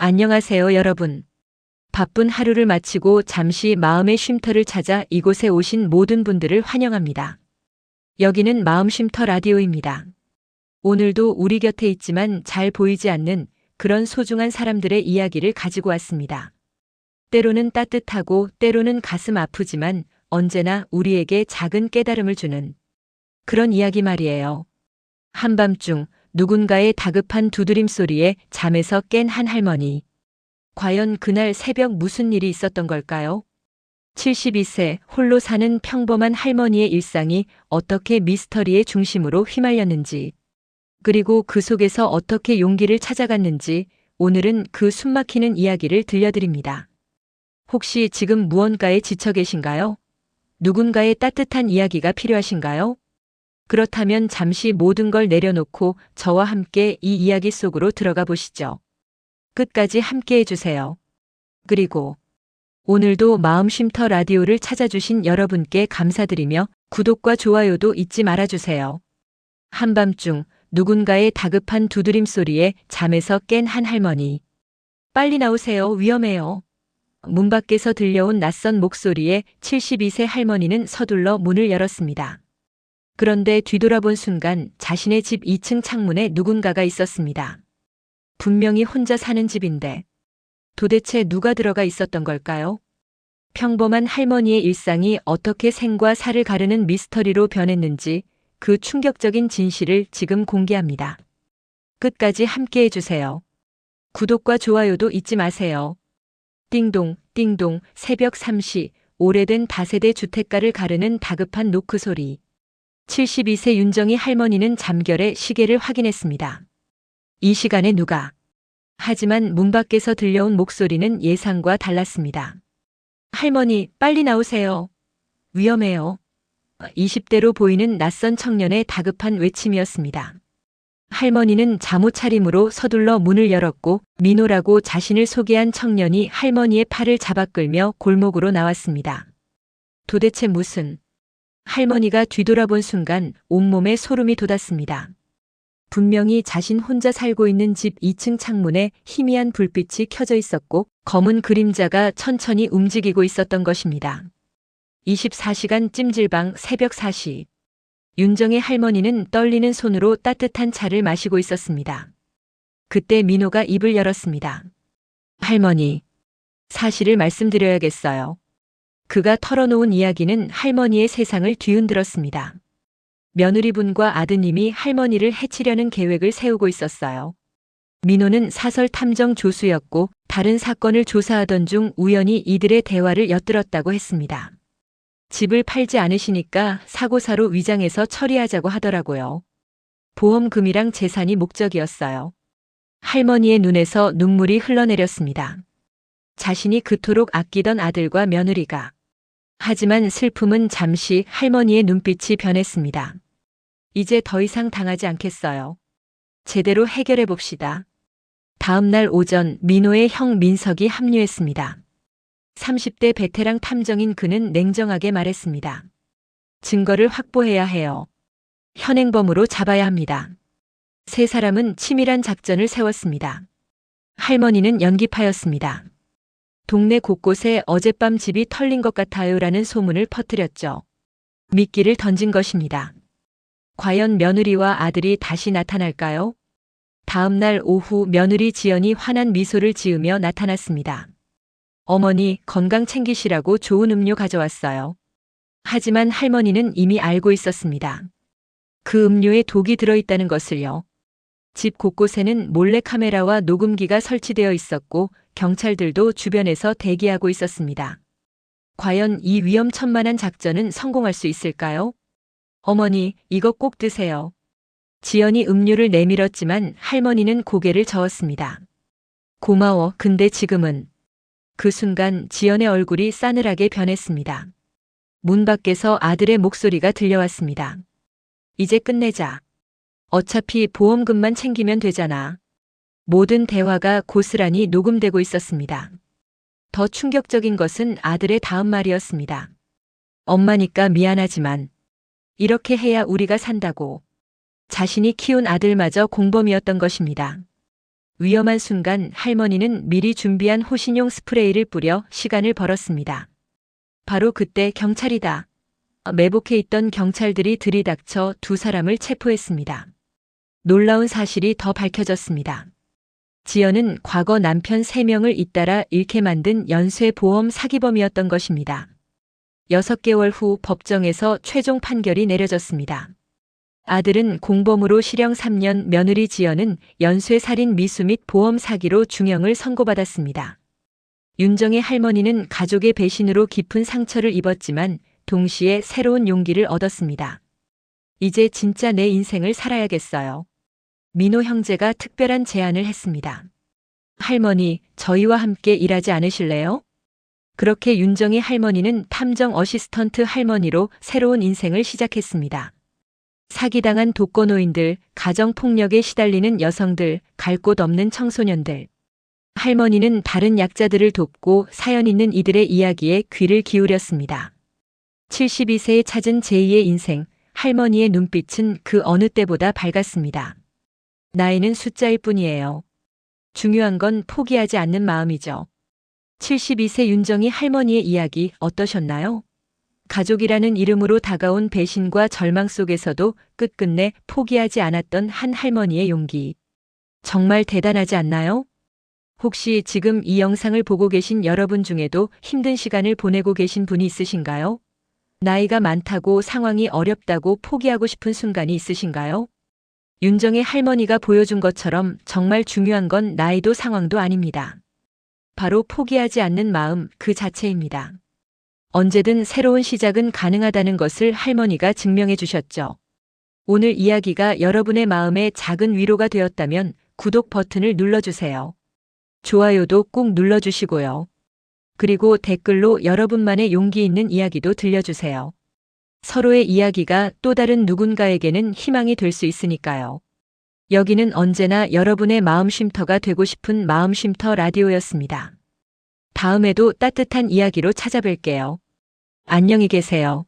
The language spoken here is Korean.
안녕하세요, 여러분. 바쁜 하루를 마치고 잠시 마음의 쉼터를 찾아 이곳에 오신 모든 분들을 환영합니다. 여기는 마음 쉼터 라디오입니다. 오늘도 우리 곁에 있지만 잘 보이지 않는 그런 소중한 사람들의 이야기를 가지고 왔습니다. 때로는 따뜻하고 때로는 가슴 아프지만 언제나 우리에게 작은 깨달음을 주는 그런 이야기 말이에요. 한밤중 누군가의 다급한 두드림 소리에 잠에서 깬 한 할머니. 과연 그날 새벽 무슨 일이 있었던 걸까요? 72세 홀로 사는 평범한 할머니의 일상이 어떻게 미스터리의 중심으로 휘말렸는지, 그리고 그 속에서 어떻게 용기를 찾아갔는지 오늘은 그 숨막히는 이야기를 들려드립니다. 혹시 지금 무언가에 지쳐 계신가요? 누군가의 따뜻한 이야기가 필요하신가요? 그렇다면 잠시 모든 걸 내려놓고 저와 함께 이 이야기 속으로 들어가 보시죠. 끝까지 함께 해주세요. 그리고 오늘도 마음 쉼터 라디오를 찾아주신 여러분께 감사드리며 구독과 좋아요도 잊지 말아주세요. 한밤중 누군가의 다급한 두드림 소리에 잠에서 깬 한 할머니. 빨리 나오세요. 위험해요. 문 밖에서 들려온 낯선 목소리에 72세 할머니는 서둘러 문을 열었습니다. 그런데 뒤돌아본 순간 자신의 집 2층 창문에 누군가가 있었습니다. 분명히 혼자 사는 집인데 도대체 누가 들어가 있었던 걸까요? 평범한 할머니의 일상이 어떻게 생과 사를 가르는 미스터리로 변했는지 그 충격적인 진실을 지금 공개합니다. 끝까지 함께 해주세요. 구독과 좋아요도 잊지 마세요. 띵동, 띵동, 새벽 3시, 오래된 다세대 주택가를 가르는 다급한 노크 소리. 72세 윤정희 할머니는 잠결에 시계를 확인했습니다. 이 시간에 누가? 하지만 문 밖에서 들려온 목소리는 예상과 달랐습니다. 할머니, 빨리 나오세요. 위험해요. 20대로 보이는 낯선 청년의 다급한 외침이었습니다. 할머니는 잠옷 차림으로 서둘러 문을 열었고 민호라고 자신을 소개한 청년이 할머니의 팔을 잡아 끌며 골목으로 나왔습니다. 도대체 무슨? 할머니가 뒤돌아본 순간 온몸에 소름이 돋았습니다. 분명히 자신 혼자 살고 있는 집 2층 창문에 희미한 불빛이 켜져 있었고 검은 그림자가 천천히 움직이고 있었던 것입니다. 24시간 찜질방 새벽 4시. 윤정의 할머니는 떨리는 손으로 따뜻한 차를 마시고 있었습니다. 그때 민호가 입을 열었습니다. 할머니, 사실을 말씀드려야겠어요. 그가 털어놓은 이야기는 할머니의 세상을 뒤흔들었습니다. 며느리분과 아드님이 할머니를 해치려는 계획을 세우고 있었어요. 민호는 사설 탐정 조수였고 다른 사건을 조사하던 중 우연히 이들의 대화를 엿들었다고 했습니다. 집을 팔지 않으시니까 사고사로 위장해서 처리하자고 하더라고요. 보험금이랑 재산이 목적이었어요. 할머니의 눈에서 눈물이 흘러내렸습니다. 자신이 그토록 아끼던 아들과 며느리가. 하지만 슬픔은 잠시 할머니의 눈빛이 변했습니다. 이제 더 이상 당하지 않겠어요. 제대로 해결해 봅시다. 다음 날 오전 민호의 형 민석이 합류했습니다. 30대 베테랑 탐정인 그는 냉정하게 말했습니다. 증거를 확보해야 해요. 현행범으로 잡아야 합니다. 세 사람은 치밀한 작전을 세웠습니다. 할머니는 연기파였습니다. 동네 곳곳에 어젯밤 집이 털린 것 같아요라는 소문을 퍼뜨렸죠. 미끼를 던진 것입니다. 과연 며느리와 아들이 다시 나타날까요? 다음 날 오후 며느리 지연이 환한 미소를 지으며 나타났습니다. 어머니, 건강 챙기시라고 좋은 음료 가져왔어요. 하지만 할머니는 이미 알고 있었습니다. 그 음료에 독이 들어있다는 것을요. 집 곳곳에는 몰래카메라와 녹음기가 설치되어 있었고 경찰들도 주변에서 대기하고 있었습니다. 과연 이 위험천만한 작전은 성공할 수 있을까요? 어머니, 이거 꼭 드세요. 지연이 음료를 내밀었지만 할머니는 고개를 저었습니다. 고마워, 근데 지금은. 그 순간 지연의 얼굴이 싸늘하게 변했습니다. 문 밖에서 아들의 목소리가 들려왔습니다. 이제 끝내자. 어차피 보험금만 챙기면 되잖아. 모든 대화가 고스란히 녹음되고 있었습니다. 더 충격적인 것은 아들의 다음 말이었습니다. 엄마니까 미안하지만 이렇게 해야 우리가 산다고. 자신이 키운 아들마저 공범이었던 것입니다. 위험한 순간 할머니는 미리 준비한 호신용 스프레이를 뿌려 시간을 벌었습니다. 바로 그때 경찰이다. 매복해 있던 경찰들이 들이닥쳐 두 사람을 체포했습니다. 놀라운 사실이 더 밝혀졌습니다. 지연은 과거 남편 3명을 잇따라 잃게 만든 연쇄보험 사기범이었던 것입니다. 6개월 후 법정에서 최종 판결이 내려졌습니다. 아들은 공범으로 실형 3년, 며느리 지연은 연쇄살인 미수 및 보험 사기로 중형을 선고받았습니다. 윤정의 할머니는 가족의 배신으로 깊은 상처를 입었지만 동시에 새로운 용기를 얻었습니다. 이제 진짜 내 인생을 살아야겠어요. 민호 형제가 특별한 제안을 했습니다. 할머니, 저희와 함께 일하지 않으실래요? 그렇게 윤정의 할머니는 탐정 어시스턴트 할머니로 새로운 인생을 시작했습니다. 사기당한 독거노인들, 가정폭력에 시달리는 여성들, 갈 곳 없는 청소년들. 할머니는 다른 약자들을 돕고 사연 있는 이들의 이야기에 귀를 기울였습니다. 72세에 찾은 제2의 인생, 할머니의 눈빛은 그 어느 때보다 밝았습니다. 나이는 숫자일 뿐이에요. 중요한 건 포기하지 않는 마음이죠. 72세 윤정이 할머니의 이야기 어떠셨나요? 가족이라는 이름으로 다가온 배신과 절망 속에서도 끝끝내 포기하지 않았던 한 할머니의 용기. 정말 대단하지 않나요? 혹시 지금 이 영상을 보고 계신 여러분 중에도 힘든 시간을 보내고 계신 분이 있으신가요? 나이가 많다고 상황이 어렵다고 포기하고 싶은 순간이 있으신가요? 윤정의 할머니가 보여준 것처럼 정말 중요한 건 나이도 상황도 아닙니다. 바로 포기하지 않는 마음 그 자체입니다. 언제든 새로운 시작은 가능하다는 것을 할머니가 증명해 주셨죠. 오늘 이야기가 여러분의 마음에 작은 위로가 되었다면 구독 버튼을 눌러주세요. 좋아요도 꼭 눌러주시고요. 그리고 댓글로 여러분만의 용기 있는 이야기도 들려주세요. 서로의 이야기가 또 다른 누군가에게는 희망이 될 수 있으니까요. 여기는 언제나 여러분의 마음 쉼터가 되고 싶은 마음 쉼터 라디오였습니다. 다음에도 따뜻한 이야기로 찾아뵐게요. 안녕히 계세요.